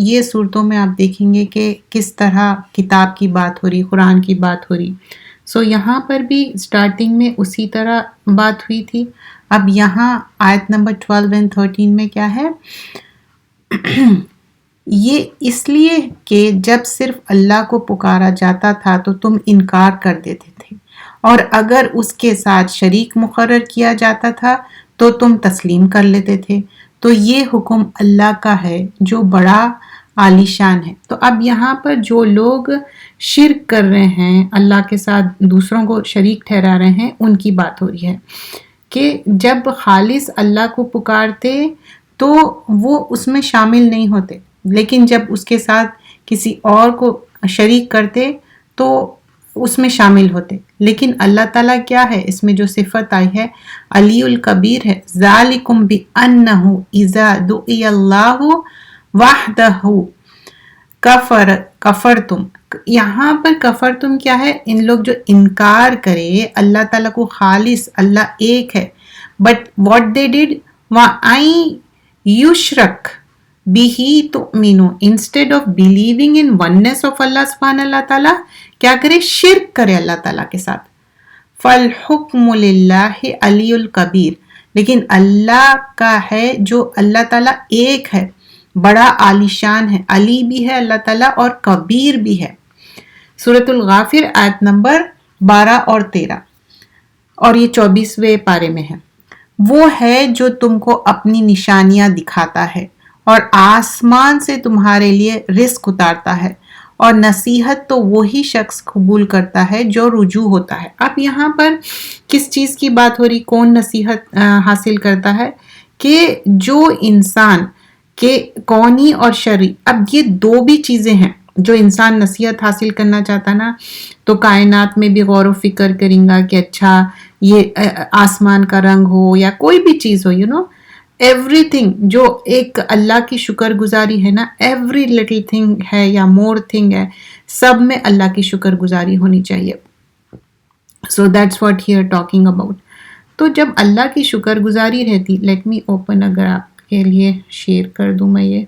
یہ صورتوں میں آپ دیکھیں گے کہ کس طرح کتاب کی بات ہو رہی، قرآن کی بات ہو رہی. سو یہاں پر بھی اسٹارٹنگ میں اسی طرح بات ہوئی تھی. اب یہاں آیت نمبر 12 and 13 میں کیا ہے؟ یہ اس لیے کہ جب صرف اللہ کو پکارا جاتا تھا تو تم انکار کر دیتے تھے، اور اگر اس کے ساتھ شریک مقرر کیا جاتا تھا تو تم تسلیم کر لیتے تھے. تو یہ حکم اللہ کا ہے جو بڑا عالی شان ہے. تو اب یہاں پر جو لوگ شرک کر رہے ہیں، اللہ کے ساتھ دوسروں کو شریک ٹھہرا رہے ہیں، ان کی بات ہو رہی ہے کہ جب خالص اللہ کو پکارتے تو وہ اس میں شامل نہیں ہوتے، لیکن جب اس کے ساتھ کسی اور کو شریک کرتے تو اس میں شامل ہوتے. لیکن اللہ تعالیٰ کیا ہے؟ اس میں جو صفت آئی ہے علی الکبیر ہے. ذالکم بأنہ اذا دعی اللہ وحدہ کفرتم. یہاں پر کفرتم کیا ہے؟ ان لوگ جو انکار کرے اللہ تعالیٰ کو خالص، اللہ ایک ہے، بٹ واٹ دے ڈڈ وَأَن یشرک بِہِ تُؤْمِنُوا. Instead of believing in oneness of اللہ سبحانہ اللہ تعالیٰ کیا کرے؟ شرک کرے اللہ تعالیٰ کے ساتھ. فَالْحُكْمُ لِلَّهِ عَلِيُّ الْكَبِيرُ. لیکن اللہ کا ہے جو اللہ تعالیٰ ایک ہے، بڑا عالی شان ہے، علی بھی ہے اللہ تعالیٰ اور کبیر بھی ہے. سورۃ الغافر آیت نمبر 12 اور 13 اور یہ 24ویں پارے میں ہے. وہ ہے جو تم کو اپنی نشانیاں دکھاتا ہے اور آسمان سے تمہارے لیے رزق اتارتا ہے، اور نصیحت تو وہی شخص قبول کرتا ہے جو رجوع ہوتا ہے. اب یہاں پر کس چیز کی بات ہو رہی؟ کون نصیحت حاصل کرتا ہے؟ کہ جو انسان کے کونی اور شرعی، اب یہ دو بھی چیزیں ہیں. جو انسان نصیحت حاصل کرنا چاہتا نا تو کائنات میں بھی غور و فکر کریں گا کہ اچھا یہ آسمان کا رنگ ہو یا کوئی بھی چیز ہو، ایوری تھنگ جو ایک اللہ کی شکر گزاری ہے نا، ایوری لٹل تھنگ ہے یا مور تھنگ ہے، سب میں اللہ کی شکر گزاری ہونی چاہیے. So that's what he or talking about. تو جب اللہ کی شکر گزاری رہتی، لیٹ می اوپن، اگر آپ کے لیے شیئر کر دوں میں یہ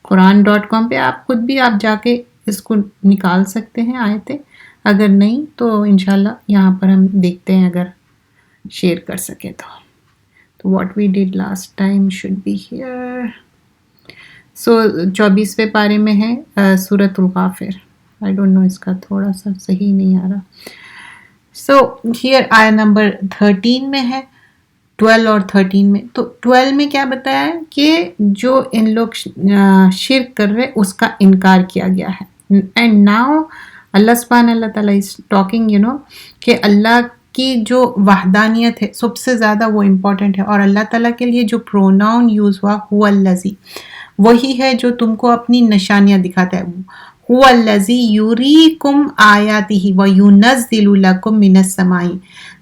قرآن.com پہ، آپ خود بھی آپ جا کے اس کو نکال سکتے ہیں آیتیں، اگر نہیں تو انشاءاللہ یہاں پر ہم دیکھتے ہیں اگر شیئر کر سکے تو. what we did last time should be here. So 24ویں پارے میں ہے سورۃ الغافر. I don't know اس کا تھوڑا سا صحیح نہیں آ رہا. So here آیت نمبر 13 میں ہے، 12 اور 13 میں. تو 12 میں کیا بتایا ہے کہ جو ان لوگ شرک کر رہے اس کا انکار کیا گیا ہے. And now اللہ سبحانہ اللہ تعالیٰ is talking کہ اللہ کی جو وحدانیت ہے سب سے زیادہ وہ امپورٹنٹ ہے، اور اللہ تعالیٰ کے لیے جو پروناؤن یوز ہوا هو الذی، وہی ہے جو تم کو اپنی نشانیاں دکھاتا ہے. هو الذی یریکم آیاتہ وینزل لکم من السماء.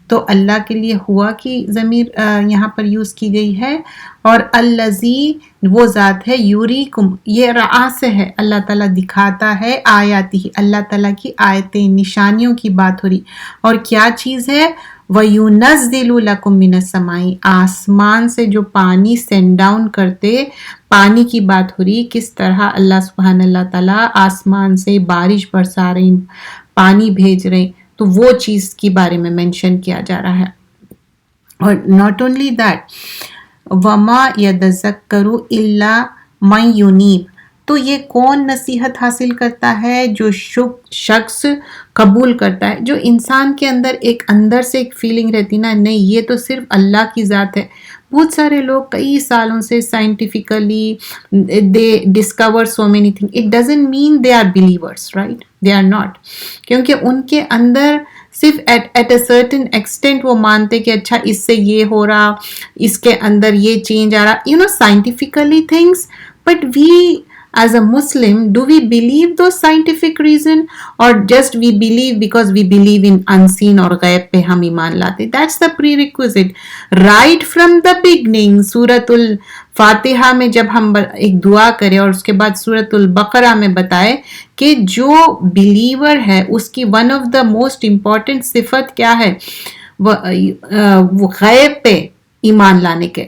تو اللہ کے لیے ہوا کی ضمیر یہاں پر یوز کی گئی ہے، اور الذی وہ ذات ہے، یریکم یہ رعا سے ہے، اللہ تعالیٰ دکھاتا ہے، آیاتہ اللہ تعالیٰ کی آیتیں، نشانیوں کی بات ہو رہی. اور کیا چیز ہے؟ وَيُنَزِّلُ لَكُم مِّنَ السَّمَاءِ، آسمان سے جو پانی سینڈ ڈاؤن کرتے، پانی کی بات ہو رہی، کس طرح اللہ سبحانہ اللہ تعالیٰ آسمان سے بارش برسا رہے، پانی بھیج رہے. تو وہ چیز کی بارے میں مینشن کیا جا رہا ہے. اور ناٹ اونلی دیٹ، وَمَا يَذَّكَّرُ إِلَّا مَن يُنِيبُ. تو یہ کون نصیحت حاصل کرتا ہے؟ جو شخص قبول کرتا ہے. جو انسان کے اندر سے ایک فیلنگ رہتی نا، نہیں یہ تو صرف اللہ کی ذات ہے. بہت سارے لوگ کئی سالوں سے scientifically they discover so many thing. It doesn't mean they are believers, right? They are not. کیونکہ ان کے اندر صرف ایٹ اے سرٹن ایکسٹینٹ وہ مانتے کہ اچھا اس سے یہ ہو رہا، اس کے اندر یہ چینج آ رہا، scientifically things. But we as a Muslim, do we believe those scientific reason, or just we believe because we believe in unseen اور غیب پہ ہم ایمان لاتے؟ That's the prerequisite. Right from the beginning, سورۃ الفاتحہ میں جب ہم ایک دعا کریں اور اس کے بعد سورۃ البقرہ میں بتائے کہ جو بلیور ہے اس کی one of the most important صفت کیا ہے؟ وہ غیب پہ ایمان لانے کے.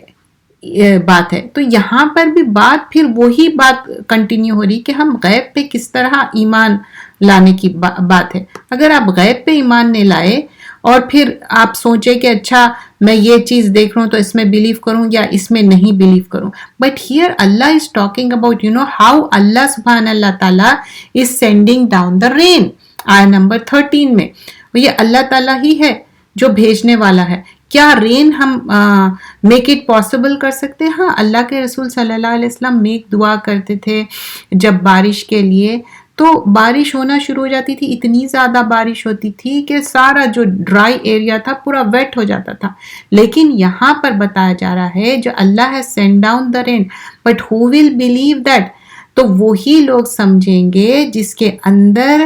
بات ہے. تو یہاں پر بھی بات پھر وہی بات کنٹینیو ہو رہی کہ ہم غیب پہ کس طرح ایمان لانے کی بات ہے. اگر آپ غیب پہ ایمان نہیں لائے اور پھر آپ سوچے کہ اچھا میں یہ چیز دیکھ رہا ہوں تو اس میں بلیو کروں یا اس میں نہیں بلیو کروں. بٹ ہیئر اللہ از ٹاکنگ اباؤٹ ہاؤ اللہ سبحان اللہ تعالیٰ از سینڈنگ ڈاؤن دا رین. آیت نمبر 13 میں یہ اللہ تعالیٰ ہی ہے جو بھیجنے والا ہے. کیا رین ہم میک اٹ پاسبل کر سکتے؟ ہاں، اللہ کے رسول صلی اللہ علیہ وسلم میک دعا کرتے تھے جب بارش کے لیے، تو بارش ہونا شروع ہو جاتی تھی. اتنی زیادہ بارش ہوتی تھی کہ سارا جو ڈرائی ایریا تھا پورا ویٹ ہو جاتا تھا. لیکن یہاں پر بتایا جا رہا ہے جو اللہ ہے send down the rain but who will believe that, تو وہی لوگ سمجھیں گے جس کے اندر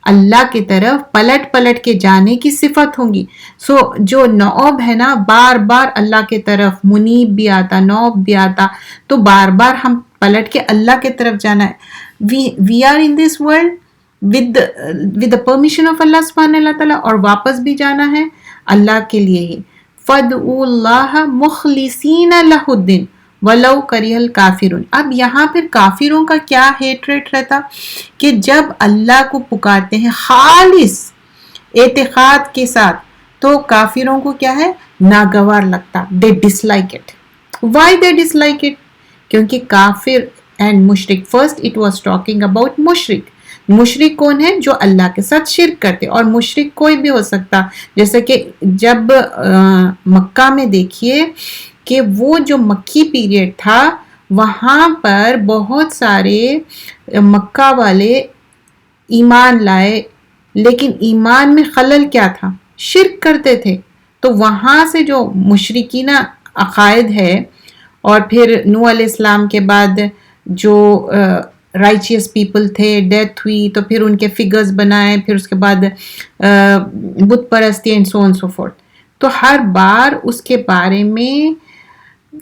اللہ کی طرف پلٹ پلٹ کے جانے کی صفت ہوں گی. سو جو نوب ہے نا، بار بار اللہ کی طرف منیب بھی آتا، نوب بھی آتا، تو بار بار ہم پلٹ کے اللہ کی طرف جانا ہے. We are in this world with the permission of اللہ سبحانہ اللہ تعالیٰ، اور واپس بھی جانا ہے اللہ کے لیے ہی. فَادْعُوا اللَّهَ مُخْلِصِينَ لَهُ الدِّينَ وَلَوْ كَرِهَ الْكَافِرُونَ. اب یہاں پھر کافروں کا کیا ہیٹریٹ رہتا کہ جب اللہ کو پکارتے ہیں خالص اعتقاد کے ساتھ، تو کافروں کو کیا ہے؟ ناگوار لگتا. they dislike it. why they dislike it؟ کیونکہ کافر اینڈ مشرک، first it was talking about مشرک. مشرک کون ہے؟ جو اللہ کے ساتھ شرک کرتے، اور مشرک کوئی بھی ہو سکتا. جیسے کہ جب مکہ میں دیکھیے کہ وہ جو مکی پیریڈ تھا، وہاں پر بہت سارے مکہ والے ایمان لائے، لیکن ایمان میں خلل کیا تھا؟ شرک کرتے تھے. تو وہاں سے جو مشرکین عقائد ہے، اور پھر نوح علیہ السلام کے بعد جو رائچیس پیپل تھے، ڈیتھ ہوئی تو پھر ان کے فگرز بنائے، پھر اس کے بعد بت پرستی and so on so fourth. تو ہر بار اس کے بارے میں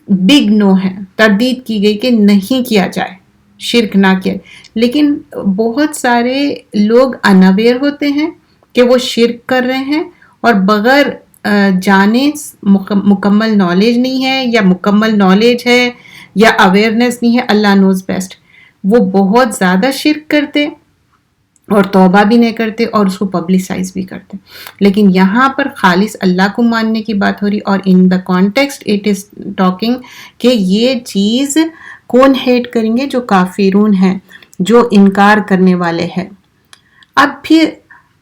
بگ نو ہے، تردید کی گئی کہ نہیں کیا جائے، شرک نہ کیا. لیکن بہت سارے لوگ انویئر ہوتے ہیں کہ وہ شرک کر رہے ہیں، اور بغیر جانے مکمل نالج نہیں ہے، یا مکمل نالج ہے یا اویئرنیس نہیں ہے، اللہ نوز بیسٹ، وہ بہت زیادہ شرک کرتے اور توبہ بھی نہیں کرتے اور اس کو پبلسائز بھی کرتے. لیکن یہاں پر خالص اللہ کو ماننے کی بات ہو رہی، اور in the context it is talking کہ یہ چیز کون ہیٹ کریں گے؟ جو کافرون ہیں، جو انکار کرنے والے ہیں. اب پھر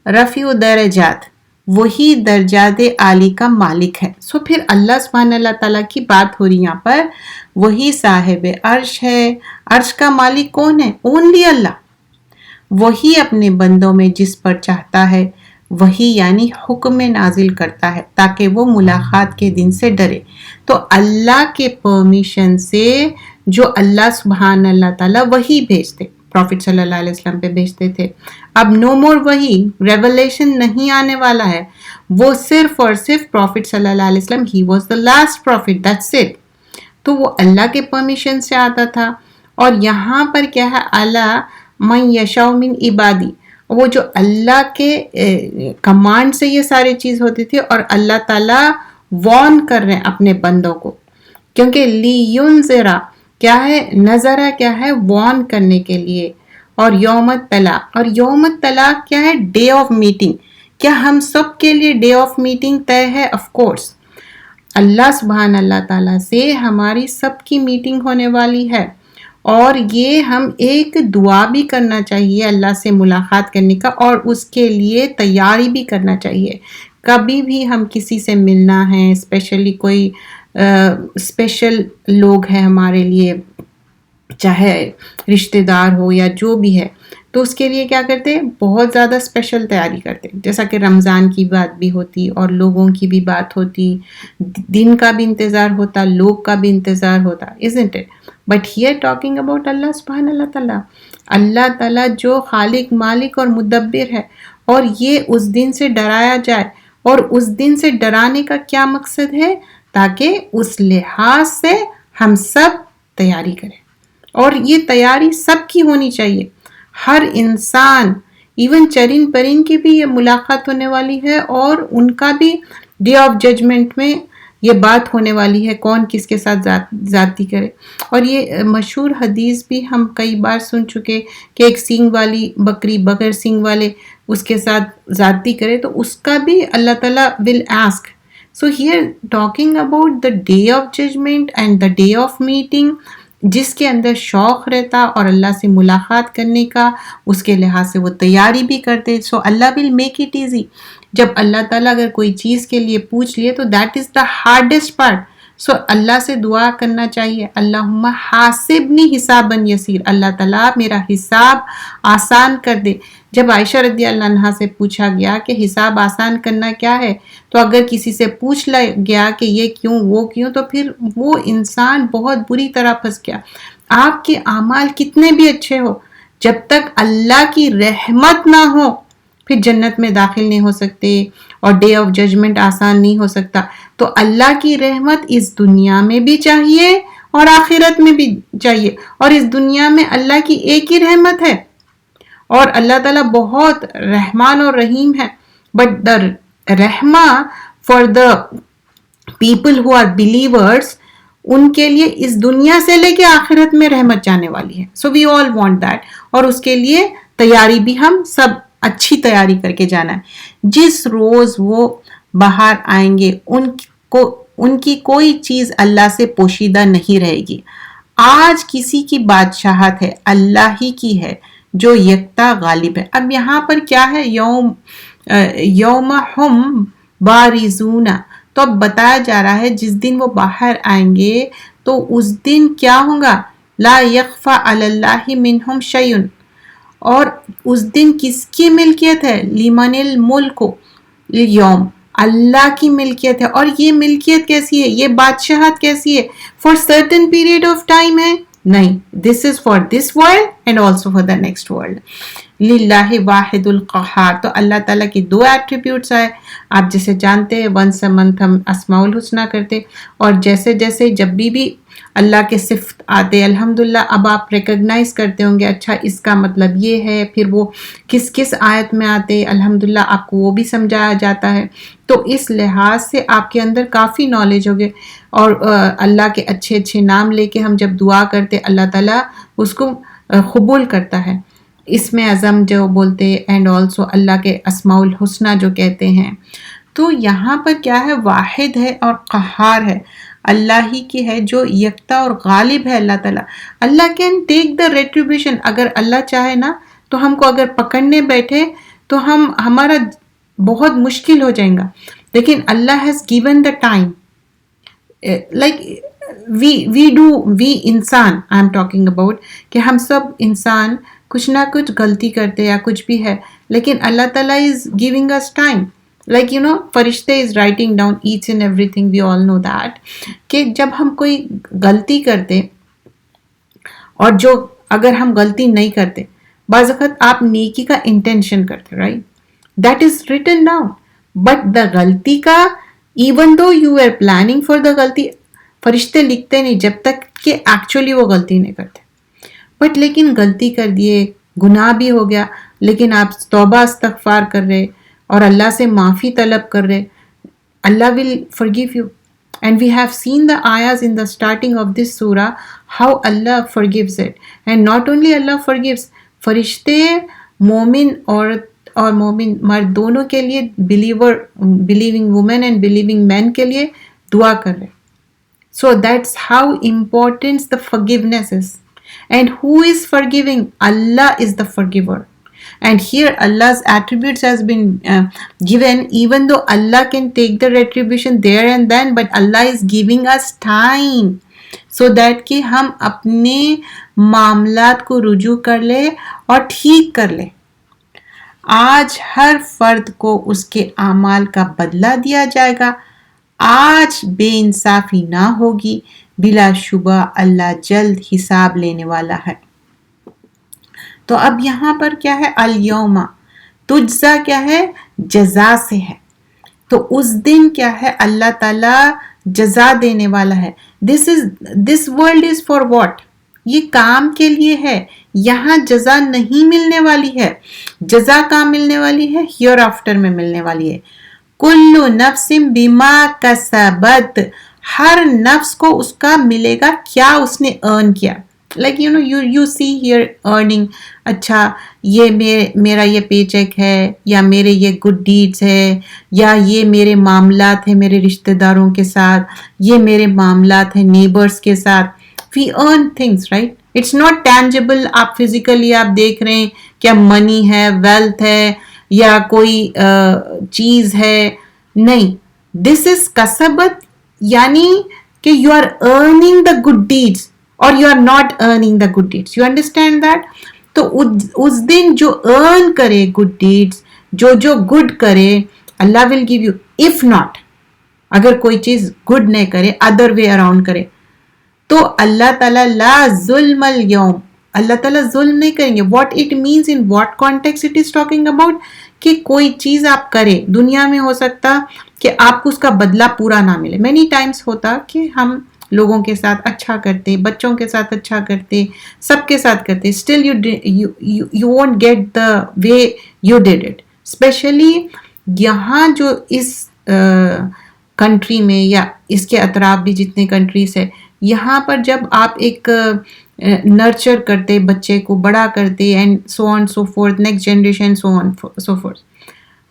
رفیع درجات، وہی درجات عالی کا مالک ہے. سو پھر اللہ سبحانہ اللہ تعالیٰ کی بات ہو رہی یہاں پر. وہی صاحب عرش ہے. عرش کا مالک کون ہے؟ اونلی اللہ. وہی اپنے بندوں میں جس پر چاہتا ہے وہی یعنی حکم نازل کرتا ہے تاکہ وہ ملاقات کے دن سے ڈرے. تو اللہ کے پرمیشن سے جو اللہ سبحان اللہ تعالیٰ وہی بھیجتے، پروفٹ صلی اللہ علیہ وسلم پہ بھیجتے تھے. اب نو مور وہی ریولیشن نہیں آنے والا ہے، وہ صرف اور صرف پروفٹ صلی اللہ علیہ وسلم he was the last profit, that's it. تو وہ اللہ کے پرمیشن سے آتا تھا. اور یہاں پر کیا ہے؟ اللہ من یشاء من عبادی، وہ جو اللہ کے کمانڈ سے یہ ساری چیز ہوتی تھی، اور اللہ تعالیٰ وارن کر رہے ہیں اپنے بندوں کو، کیونکہ لینذرا کیا ہے؟ نظرہ کیا ہے؟ وارن کرنے کے لیے. اور یوم الطلاق، اور یوم الطلاق کیا ہے؟ Day of meeting. کیا ہم سب کے لیے ڈے آف میٹنگ طے ہے؟ آف کورس اللہ سبحان اللہ تعالیٰ سے ہماری سب کی میٹنگ ہونے والی ہے. اور یہ ہم ایک دعا بھی کرنا چاہیے اللہ سے ملاقات کرنے کا، اور اس کے لیے تیاری بھی کرنا چاہیے. کبھی بھی ہم کسی سے ملنا ہے، اسپیشلی کوئی اسپیشل لوگ ہیں ہمارے لیے، چاہے رشتہ دار ہو یا جو بھی ہے، تو اس کے لیے کیا کرتے؟ بہت زیادہ اسپیشل تیاری کرتے. جیسا کہ رمضان کی بات بھی ہوتی اور لوگوں کی بھی بات ہوتی، دن کا بھی انتظار ہوتا، لوگ کا بھی انتظار ہوتا، isn't it؟ But here talking about اللہ سبحان اللہ تعالیٰ، اللہ تعالیٰ جو خالق مالک اور مدبر ہے، اور یہ اس دن سے ڈرایا جائے. اور اس دن سے ڈرانے کا کیا مقصد ہے؟ تاکہ اس لحاظ سے ہم سب تیاری کریں. اور یہ تیاری سب کی ہونی چاہیے، ہر انسان، ایون چرند پرند کی بھی یہ ملاقات ہونے والی ہے، اور ان کا بھی ڈے آف ججمنٹ میں یہ بات ہونے والی ہے کون کس کے ساتھ زیادتی کرے. اور یہ مشہور حدیث بھی ہم کئی بار سن چکے کہ ایک سینگ والی بکری بغیر سینگ والے اس کے ساتھ زیادتی کرے تو اس کا بھی اللہ تعالیٰ will ask. So here talking about the day of judgment and the day of meeting, جس کے اندر شوق رہتا اور اللہ سے ملاقات کرنے کا، اس کے لحاظ سے وہ تیاری بھی کرتے. سو اللہ ول میک اٹ ایزی. جب اللہ تعالیٰ اگر کوئی چیز کے لیے پوچھ لیے تو that is the hardest part. So اللہ سے دعا کرنا چاہیے، اللہم حاسبنی حسابا یسیر، اللہ تعالیٰ میرا حساب آسان کر دے. جب عائشہ رضی اللہ عنہا سے پوچھا گیا کہ حساب آسان کرنا کیا ہے، تو اگر کسی سے پوچھ گیا کہ یہ کیوں وہ کیوں، تو پھر وہ انسان بہت بری طرح پھنس گیا. آپ کے اعمال کتنے بھی اچھے ہو، جب تک اللہ کی رحمت نہ ہو پھر جنت میں داخل نہیں ہو سکتے اور ڈے آف ججمنٹ آسان نہیں ہو سکتا. تو اللہ کی رحمت اس دنیا میں بھی چاہیے اور آخرت میں بھی چاہیے. اور اس دنیا میں اللہ کی ایک ہی رحمت ہے اور اللہ تعالیٰ بہت رحمان اور رحیم ہے. بٹ دا رحمہ for the people who are believers, ان کے لیے اس دنیا سے لے کے آخرت میں رحمت جانے والی ہے. سو وی آل وانٹ دیٹ، اور اس کے لیے تیاری بھی ہم سب اچھی تیاری کر کے جانا ہے. جس روز وہ باہر آئیں گے ان کی کوئی چیز اللہ سے پوشیدہ نہیں رہے گی. آج کسی کی بادشاہت ہے، اللہ ہی کی ہے جو یکتا غالب ہے. اب یہاں پر کیا ہے، یوم ہم بارزون، تو اب بتایا جا رہا ہے جس دن وہ باہر آئیں گے تو اس دن کیا ہوگا، لا یخفی علی اللہ منہم شیء. اور اس دن کس کی ملکیت ہے، لمن الملک اليوم، اللہ کی ملکیت ہے. اور یہ ملکیت کیسی ہے، یہ بادشاہت کیسی ہے، for certain period of time ہے، نہیں، this is for this world and also for the next world. للہ واحد القہار. تو اللہ تعالیٰ کی دو ایٹریبیوٹس آئے. آپ جیسے جانتے ہیں ونس اے منتھ ہم اسماء الحسنہ کرتے، اور جیسے جیسے جب بھی اللہ کے صفت آتے الحمدللہ اب آپ ریکگنائز کرتے ہوں گے، اچھا اس کا مطلب یہ ہے، پھر وہ کس کس آیت میں آتے الحمدللہ آپ کو وہ بھی سمجھایا جاتا ہے. تو اس لحاظ سے آپ کے اندر کافی نالج ہوگے. اور اللہ کے اچھے اچھے نام لے کے ہم جب دعا کرتے اللہ تعالیٰ اس کو قبول کرتا ہے. اسم اعظم جو بولتے اینڈ آلسو اللہ کے اسماء الحسنہ جو کہتے ہیں. تو یہاں پر کیا ہے، واحد ہے اور قہار ہے، اللہ ہی کی ہے جو یکتا اور غالب ہے. اللہ تعالیٰ، اللہ کین ٹیک دا ریٹریبیوشن. اگر اللہ چاہے نا تو ہم کو اگر پکڑنے بیٹھے تو ہمارا بہت مشکل ہو جائے گا. لیکن اللہ has given the time. Like we انسان آئی ایم ٹاکنگ اباؤٹ کہ ہم سب انسان کچھ نہ کچھ غلطی کرتے یا کچھ بھی ہے، لیکن اللہ تعالیٰ is giving us time. Like فرشتے is writing down each and everything, we all know that. کہ جب ہم کوئی غلطی کرتے اور جو اگر ہم غلطی نہیں کرتے، بعض وقت آپ نیکی کا انٹینشن کرتے، right? That is written down. But the غلطی کا even though you were planning for the غلطی، فرشتے لکھتے نہیں جب تک کہ ایکچولی وہ غلطی نہیں کرتے. بٹ لیکن غلطی کر دیے، گناہ بھی ہو گیا، لیکن آپ توبہ استغفار کر رہے اور اللہ سے معافی طلب کر رہے، اللہ will forgive you. And we have seen the ayahs in the starting of this surah how Allah forgives it. And not only Allah forgives, فرشتے مومن عورت اور مومن مرد دونوں کے لیے، believing women and believing men کے لیے دعا کر رہے. So that's how important the forgiveness is. And who is forgiving? Allah is the forgiver. And here Allah's attributes has been given, even though Allah can take the retribution there and then, but Allah is giving us time so that کہ ہم اپنے معاملات کو رجوع کر لے اور ٹھیک کر لے. آج ہر فرد کو اس کے اعمال کا بدلہ دیا جائے گا. آج بے انصافی نہ ہوگی. بلا شبہ اللہ جلد حساب لینے والا ہے. تو اب یہاں پر کیا ہے، الیوم تجزا کیا ہے، جزا سے ہے. تو اس دن کیا ہے، اللہ تعالیٰ جزا دینے والا ہے. This world is for what, یہ کام کے لیے ہے. یہاں جزا نہیں ملنے والی ہے. جزا کہاں ملنے والی ہے، ہیئر آفٹر میں ملنے والی ہے. کلو نفس بما کسبت، ہر نفس کو اس کا ملے گا کیا اس نے ارن کیا. Like you see here earning. اچھا یہ میرا یہ پے چیک ہے، یا میرے یہ گڈ ڈیڈز ہے، یا یہ میرے معاملات ہیں میرے رشتہ داروں کے ساتھ، یہ میرے معاملات ہیں نیبرس کے ساتھ. we earn things, right? it's not tangible. آپ فزیکلی آپ دیکھ رہے ہیں کیا منی ہے، ویلتھ ہے، یا کوئی چیز ہے، نہیں. دس از کسبت، یعنی کہ you are earning the good deeds اور you are not earning the good deeds. You understand that? تو اس دن جو ارن کرے گڈ ڈیڈس، جو گڈ کرے، اللہ will give you. If not, اگر کوئی چیز گڈ نہیں کرے، ادر وے اراؤنڈ کرے، تو اللہ تعالیٰ لا ظلم اليوم، اللہ تعالیٰ ظلم نہیں کریں گے. What it means, in what context it is talking about, کہ کوئی چیز آپ کرے دنیا میں، ہو سکتا کہ آپ کو اس کا بدلہ پورا نہ ملے. مینی ٹائمس ہوتا کہ ہم لوگوں کے ساتھ اچھا کرتے، بچوں کے ساتھ اچھا کرتے، سب کے ساتھ کرتے، still you won't get the way you did it. Especially یہاں جو اس کنٹری میں یا اس کے اطراف بھی جتنے کنٹریز ہے، یہاں پر جب آپ ایک نرچر کرتے، بچے کو بڑا کرتے، and so on so forth, next generation, so on so forth.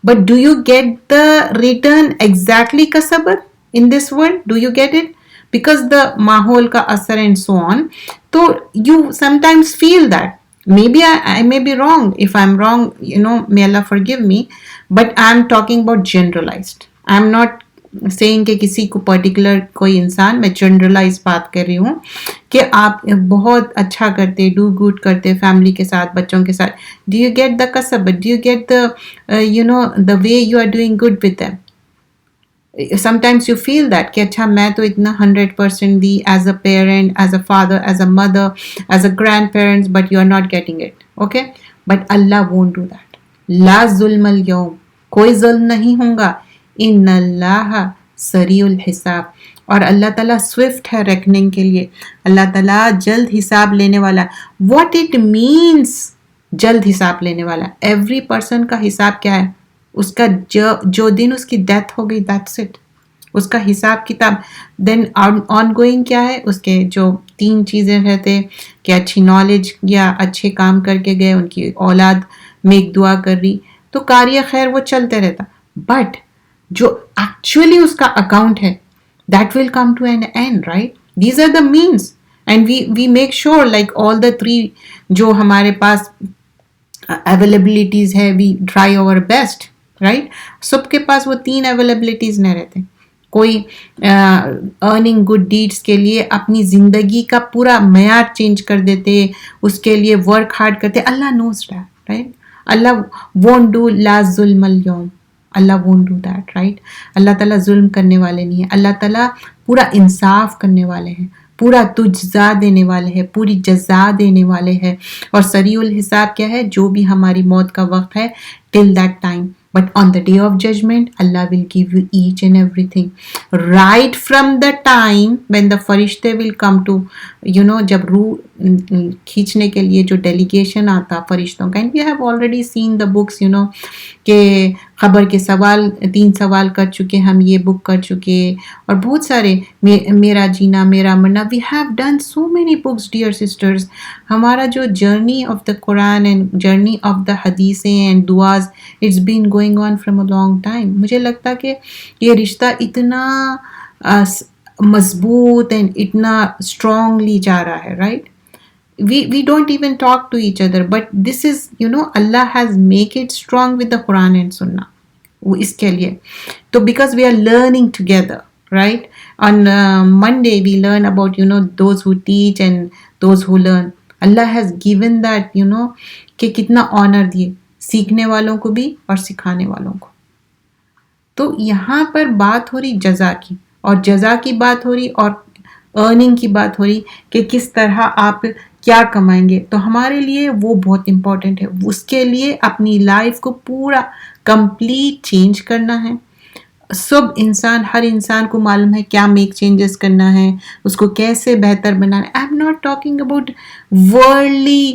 But do you get the return exactly کسبت in this world? Do you get it? Because the ماحول کا اثر اینڈ سو آن. تو you sometimes feel that maybe I may be wrong. If I'm wrong, may Allah forgive me, but I'm talking about generalized. I'm not saying کہ کسی کو particular کوئی انسان، میں جنرلائز بات کر رہی ہوں کہ آپ بہت اچھا کرتے، ڈو گڈ کرتے فیملی کے ساتھ، بچوں کے ساتھ. ڈو یو گیٹ دا کسب؟ Do you get the way you are doing good with them? Sometimes you feel that کہ اچھا میں تو اتنا 100% دی as a parent, as a father, as a mother, as a grandparents, but you are not getting it. Okay, but اللہ won't do that. لا ظلم اليوم، کوئی ظلم نہیں ہوگا. ان اللہ سریع الحساب، اور اللہ تعالیٰ سوئفٹ ہے ریکننگ کے لیے. اللہ تعالیٰ جلد حساب لینے والا. واٹ اٹ مینس جلد حساب لینے والا؟ ایوری پرسن کا حساب کیا ہے؟ اس کا جو دن اس کی ڈیتھ ہو گئی، دیٹس اٹ، اس کا حساب کتاب. دین آن گوئنگ کیا ہے اس کے؟ جو 3 چیزیں رہتے کہ اچھی نالج یا اچھے کام کر کے گئے، ان کی اولاد میں ایک دعا کر رہی، تو کاریہ خیر وہ چلتے رہتا. بٹ جو ایکچولی اس کا اکاؤنٹ ہے، that will come to an end, right? These are the means. And we make sure like all the 3 جو ہمارے پاس اویلیبلٹیز ہے، we try over best, right? سب کے پاس وہ 3 اویلیبلٹیز نہیں رہتے. کوئی ارننگ گڈ ڈیڈس کے لیے اپنی زندگی کا پورا معیار چینج کر دیتے، اس کے لیے ورک ہارڈ کرتے. اللہ نوز دیٹ، رائٹ؟ اللہ won't do لا ظلم اليوم، اللہ won't do that, right؟ اللہ تعالیٰ ظلم کرنے والے نہیں ہیں. اللہ تعالیٰ پورا انصاف کرنے والے ہیں، پورا تجزا دینے والے ہیں، پوری جزا دینے والے ہیں. اور سریع الحساب کیا ہے؟ جو بھی ہماری موت کا وقت ہے، till that time. But on the day of judgment, Allah will give you each and everything. Right from the time when the farishte will come to, جب روح کھینچنے کے لیے جو ڈیلیگیشن آتا فرشتوں کا. And we have already seen the books, کہ خبر کے سوال 3 سوال کر چکے ہم، یہ بک کر چکے، اور بہت سارے میرا جینا میرا مرنا. We have done so many books, dear sisters. ہمارا جو جرنی آف دا قرآن اینڈ جرنی آف دا حدیثیں اینڈ دعاز، it's been going on from a long time. مجھے لگتا کہ یہ رشتہ اتنا مضبوط اینڈ اتنا اسٹرانگلی جا رہا ہے، right? we don't even talk to each other, but this is, Allah has make it strong with the Quran and Sunnah. اس کے لیے تو because we are learning together, right? On Monday we learn about, those who teach and those who learn. Allah has given that, کہ کتنا owner دیے سیکھنے والوں کو بھی اور سکھانے والوں کو. تو یہاں پر بات ہو رہی جزا کی، اور جزا کی بات ہو رہی، اور ارننگ کی بات ہو رہی کہ کس طرح آپ کیا کمائیں گے. تو ہمارے لیے وہ بہت امپورٹنٹ ہے. اس کے لیے اپنی لائف کو پورا کمپلیٹ چینج کرنا ہے. ہر انسان کو معلوم ہے کیا میک چینجز کرنا ہے، اس کو کیسے بہتر بنانا ہے. آئی am not talking about worldly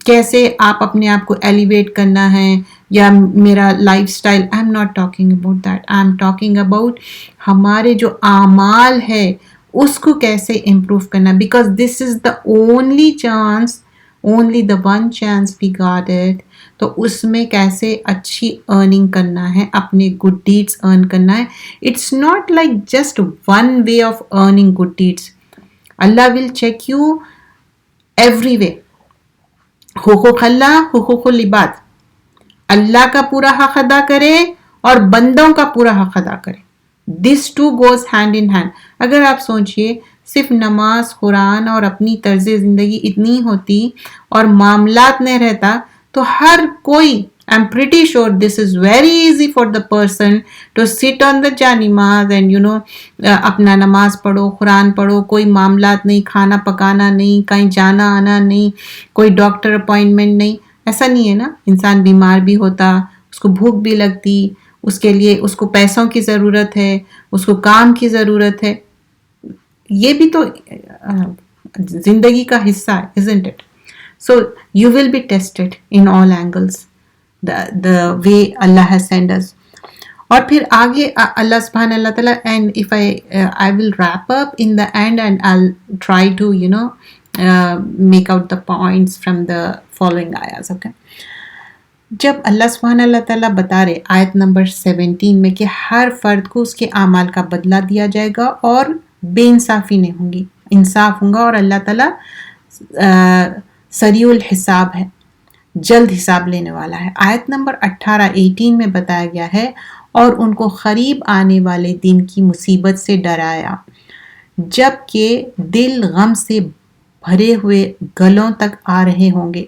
کیسے آپ اپنے آپ کو ایلیویٹ کرنا ہے یا میرا lifestyle. I am not talking about that. I am talking about ہمارے جو اعمال ہے اس کو کیسے امپروو کرنا, because this is the only chance, only the one chance we got it. تو اس میں کیسے اچھی ارننگ کرنا ہے, اپنے گڈ ڈیڈس ارن کرنا ہے. It's not like just one way of earning good deeds. اللہ will check you every way. حقوق اللہ, حقوق العباد. اللہ کا پورا حق ادا کرے اور بندوں کا پورا حق ادا کرے. This to goes hand in hand. اگر آپ سوچئے صرف نماز, قرآن اور اپنی طرز زندگی اتنی ہوتی اور معاملات نہیں رہتا تو ہر کوئی, I'm pretty sure this is very easy for the person to sit on the janimaz and اپنا نماز پڑھو, قرآن پڑھو, کوئی معاملات نہیں, کھانا پکانا نہیں, کہیں جانا آنا نہیں, کوئی ڈاکٹر اپوائنٹمنٹ نہیں. ایسا نہیں ہے نا, انسان بیمار بھی ہوتا, اس کو بھوک بھی لگتی, اس کے لیے اس کو پیسوں کی ضرورت ہے, اس کو کام کی ضرورت ہے. یہ بھی تو زندگی کا حصہ ہے, isn't it? So you will be tested in all angles, the way Allah has sent us. اور پھر آگے اللہ سبحانہ اللہ تعالیٰ, and if I will wrap up in the end and I'll try to make out the points from the following ayahs. Okay, جب اللہ سبحانہ اللہ تعالیٰ بتا رہے آیت نمبر 17 میں کہ ہر فرد کو اس کے اعمال کا بدلہ دیا جائے گا اور بے انصافی نہیں ہوں گی, انصاف ہوں گا, اور اللہ تعالیٰ سریع الحساب ہے, جلد حساب لینے والا ہے. آیت نمبر 18 میں بتایا گیا ہے, اور ان کو قریب آنے والے دن کی مصیبت سے ڈرایا جب کہ دل غم سے بھرے ہوئے گلوں تک آ رہے ہوں گے.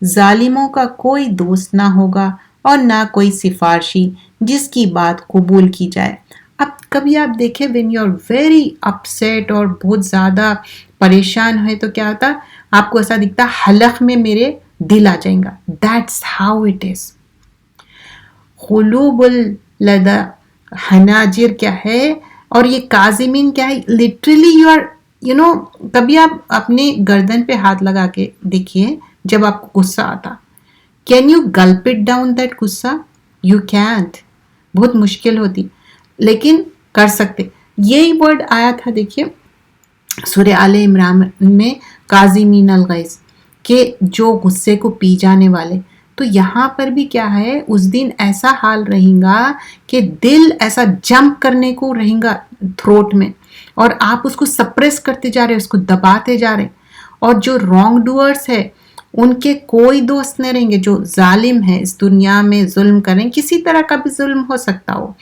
ظالموں کا کوئی دوست نہ ہوگا اور نہ کوئی سفارشی جس کی بات قبول کی جائے. اب کبھی آپ دیکھیں when you are very upset اور بہت زیادہ پریشان ہے تو کیا ہوتا, آپ کو ایسا دکھتا حلق میں میرے دل آ جائیں گا. That's how it is. قلوب لدى حناجر کیا ہے, اور یہ کاظمین کیا ہے. literally you are کبھی آپ اپنے گردن پہ ہاتھ لگا کے دیکھیے جب آپ کو غصہ آتا, can you gulp it down that غصہ? you can't. بہت مشکل ہوتی, لیکن کر سکتے. یہی ورڈ آیا تھا دیکھیے سورہ آل عمران میں, کاظمین الغیظ, کہ جو غصے کو پی جانے والے. تو یہاں پر بھی کیا ہے, اس دن ایسا حال رہیں گا کہ دل ایسا جمپ کرنے کو رہیں گا تھروٹ میں, اور آپ اس کو سپریس کرتے جا رہے, اس کو دباتے جا رہے. اور جو رانگ ڈوئرس ہے ان کے کوئی دوست نہیں رہیں گے. جو ظالم ہے اس دنیا میں ظلم کریں, کسی طرح کا بھی ظلم ہو سکتا ہو,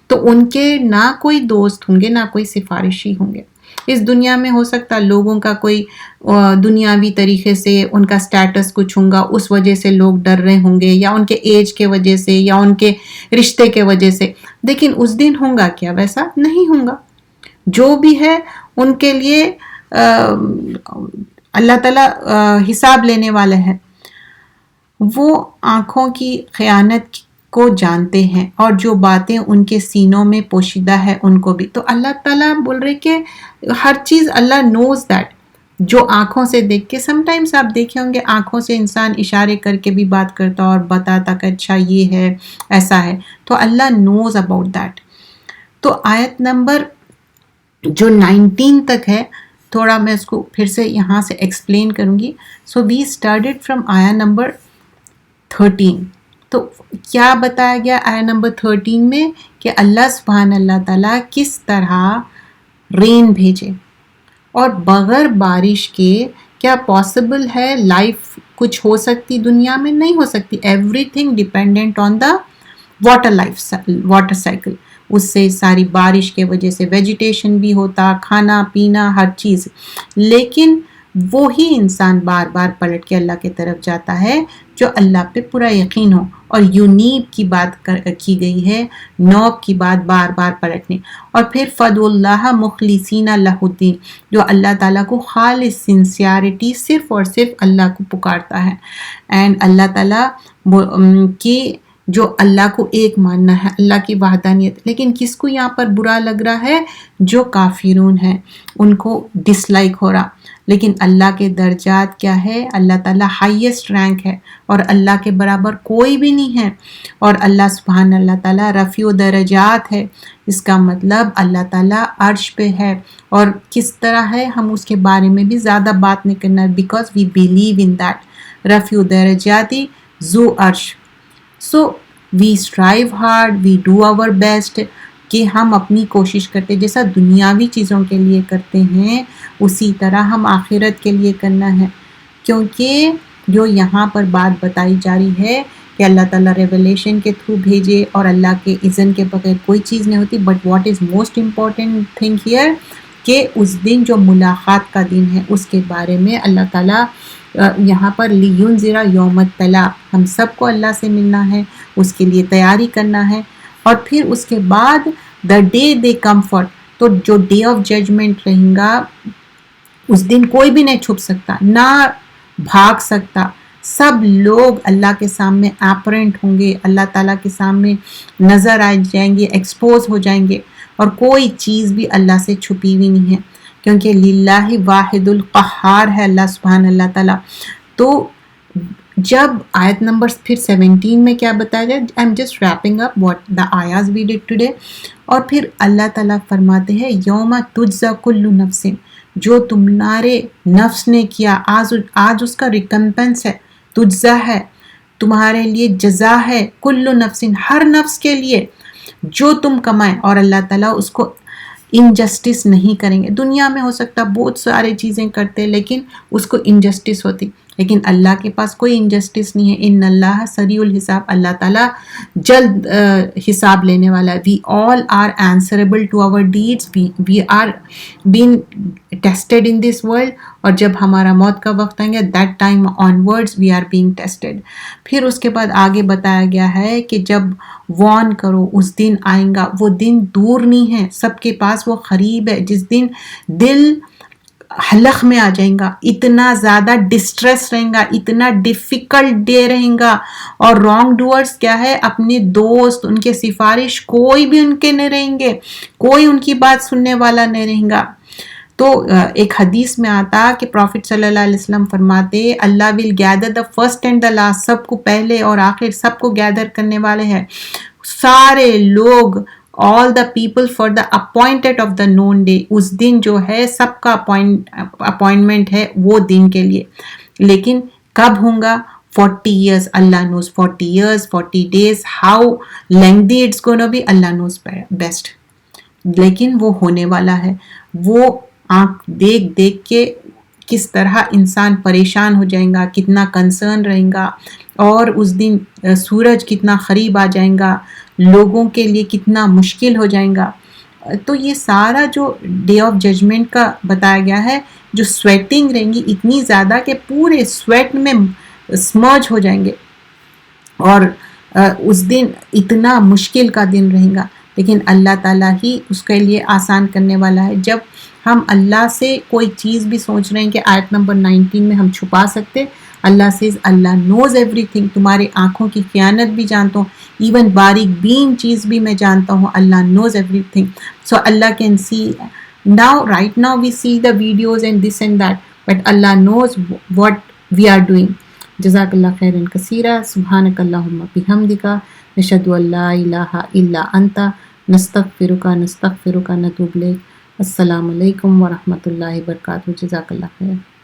تو ان کے نہ کوئی دوست ہوں گے نہ کوئی سفارشی ہوں گے. اس دنیا میں ہو سکتا لوگوں کا کوئی دنیاوی طریقے سے ان کا سٹیٹس کچھ ہوں گا, اس وجہ سے لوگ ڈر رہے ہوں گے, یا ان کے ایج کے وجہ سے, یا ان کے رشتے کے وجہ سے. لیکن اس دن ہوں گا کیا؟ ویسا نہیں ہوں گا. جو بھی ہے ان کے لیے اللہ تعالیٰ حساب لینے والا ہے. وہ آنکھوں کی خیانت کو جانتے ہیں اور جو باتیں ان کے سینوں میں پوشیدہ ہے ان کو بھی. تو اللہ تعالیٰ بول رہے کہ ہر چیز اللہ نوز دیٹ. جو آنکھوں سے دیکھ کے, سم ٹائمس آپ دیکھے ہوں گے آنکھوں سے انسان اشارے کر کے بھی بات کرتا اور بتاتا کہ اچھا یہ ہے ایسا ہے, تو اللہ نوز اباؤٹ دیٹ. تو آیت نمبر جو 19 تک ہے, تھوڑا میں اس کو پھر سے یہاں سے ایکسپلین کروں گی. سو وی اسٹارٹیڈ فرام آیا نمبر 13. تو کیا بتایا گیا آیا نمبر 13 میں کہ اللہ سبحانہ اللہ تعالیٰ کس طرح رین بھیجے, اور بغیر بارش کے کیا پاسبل ہے لائف کچھ ہو سکتی دنیا میں؟ نہیں ہو سکتی. Everything dependent on the water cycle. اس سے ساری بارش کے وجہ سے ویجیٹیشن بھی ہوتا, کھانا پینا ہر چیز. لیکن وہی انسان بار بار پلٹ کے اللہ کی طرف جاتا ہے جو اللہ پہ پورا یقین ہو. اور یونیب کی بات کی گئی ہے, نوب کی بات بار بار پلٹنے. اور پھر فدعوا اللہ مخلصین لہ الدین, جو اللہ تعالیٰ کو خالص سنسیارٹی صرف اور صرف اللہ کو پکارتا ہے. اینڈ اللہ تعالیٰ کی جو اللہ کو ایک ماننا ہے, اللہ کی وحدانیت. لیکن کس کو یہاں پر برا لگ رہا ہے؟ جو کافرون ہیں, ان کو ڈس لائک ہو رہا. لیکن اللہ کے درجات کیا ہے؟ اللہ تعالیٰ ہائیسٹ رینک ہے اور اللہ کے برابر کوئی بھی نہیں ہے، اور اللہ سبحان اللہ تعالیٰ رفیع درجات ہے۔ اس کا مطلب اللہ تعالیٰ عرش پہ ہے، اور کس طرح ہے ہم اس کے بارے میں بھی زیادہ بات نہیں کرنا، because we believe in that رفیع درجاتی ذو عرش۔ So we strive hard, we do our best, کہ ہم اپنی کوشش کرتے جیسا دنیاوی چیزوں کے لیے کرتے ہیں اسی طرح ہم آخرت کے لیے کرنا ہے، کیونکہ جو یہاں پر بات بتائی جا رہی ہے کہ اللہ تعالیٰ ریولیشن کے تھرو بھیجے اور اللہ کے اذن کے بغیر کوئی چیز نہیں ہوتی، but what is most important thing here کہ اس دن جو ملاقات کا دن ہے اس کے بارے میں اللہ تعالیٰ یہاں پر لینذر یوم الطلاق، ہم سب کو اللہ سے ملنا ہے، اس کے لیے تیاری کرنا ہے، اور پھر اس کے بعد دا ڈے دے کمفرٹ، تو جو ڈے آف ججمنٹ رہیں گا اس دن کوئی بھی نہیں چھپ سکتا نہ بھاگ سکتا، سب لوگ اللہ کے سامنے اپرنٹ ہوں گے، اللہ تعالیٰ کے سامنے نظر آ جائیں گے، ایکسپوز ہو جائیں گے، اور کوئی چیز بھی اللہ سے چھپی ہوئی نہیں ہے، کیونکہ للہ واحد القہار ہے اللہ سبحان اللہ تعالیٰ۔ تو جب آیت نمبر پھر 17 میں کیا بتایا جائے، I am just wrapping up what the آیاز وی ڈڈ ٹوڈے، اور پھر اللہ تعالیٰ فرماتے ہیں یوم تجزا کل نفس، جو تمہارے نفس نے کیا آج اس کا ریکمپنس ہے، تجزا ہے، تمہارے لیے جزا ہے، کل نفس ہر نفس کے لیے جو تم کمائیں، اور اللہ تعالیٰ اس کو انجسٹس نہیں کریں گے۔ دنیا میں ہو سکتا بہت سارے چیزیں کرتے لیکن اس کو انجسٹس ہوتی، لیکن اللہ کے پاس کوئی انجسٹس نہیں ہے۔ ان اللہ سریع الحساب، اللہ تعالیٰ جلد حساب لینے والا ہے۔ We all are answerable to our deeds, we are been tested in this world, اور جب ہمارا موت کا وقت آئیں گے that time onwards we are being tested. پھر اس کے بعد آگے بتایا گیا ہے کہ جب وارن کرو اس دن آئیں گا، وہ دن دور نہیں ہے، سب کے پاس وہ قریب ہے، جس دن دل حلق میں آ جائیں گا، اتنا زیادہ ڈسٹریس رہیں گا، اتنا ڈیفیکلٹ ڈے رہیں گا، اور رانگ ڈوئرز کیا ہے، اپنے دوست، ان کے سفارش کوئی بھی ان کے نہیں رہیں گے، کوئی ان کی بات سننے والا نہیں رہیں گا۔ تو ایک حدیث میں آتا کہ پروفٹ صلی اللہ علیہ وسلم فرماتے اللہ will gather the first and the last, سب کو پہلے اور آخر سب کو گیدر کرنے والے ہیں، سارے لوگ all the people for the appointed of the known day، اس دن جو ہے سب کا اپوائنٹمنٹ ہے وہ دن کے لیے، لیکن کب ہوں گا؟ 40 years، Allah knows 40 years 40 days how lengthy it's gonna be، Allah knows best، لیکن وہ ہونے والا ہے۔ وہ آنکھ دیکھ دیکھ کے کس طرح انسان پریشان ہو جائیں گا، کتنا کنسرن رہیں گا، اور اس دن سورج کتنا قریب آ جائیں گا، لوگوں کے لیے کتنا مشکل ہو جائیں گا۔ تو یہ سارا جو ڈے آف ججمنٹ کا بتایا گیا ہے، جو سویٹنگ رہیں گی اتنی زیادہ کہ پورے سویٹ میں سمرج ہو جائیں گے، اور اس دن اتنا مشکل کا دن رہے گا، لیکن اللہ تعالیٰ ہی اس کے لیے آسان کرنے والا ہے۔ جب ہم اللہ سے کوئی چیز بھی سوچ رہے ہیں کہ آیت نمبر 19 میں ہم چھپا سکتے، اللہ سیز اللہ نوز ایوری تھنگ، تمہارے آنکھوں کی خیانت بھی جانتا ہوں، ایون باریک بین چیز بھی میں جانتا ہوں، اللہ نوز ایوری تھنگ۔ سو اللہ can see now, right now we see the videos and this and that, but اللہ knows what we are doing. جزاک اللہ خیرا کثیرا، سبحانک اللہم بحمدک، نشہد ان لا الہ الا انت، نستغفرک نتوب الیک۔ السلام علیکم ورحمۃ اللہ وبرکاتہ۔ جزاک اللہ خیر۔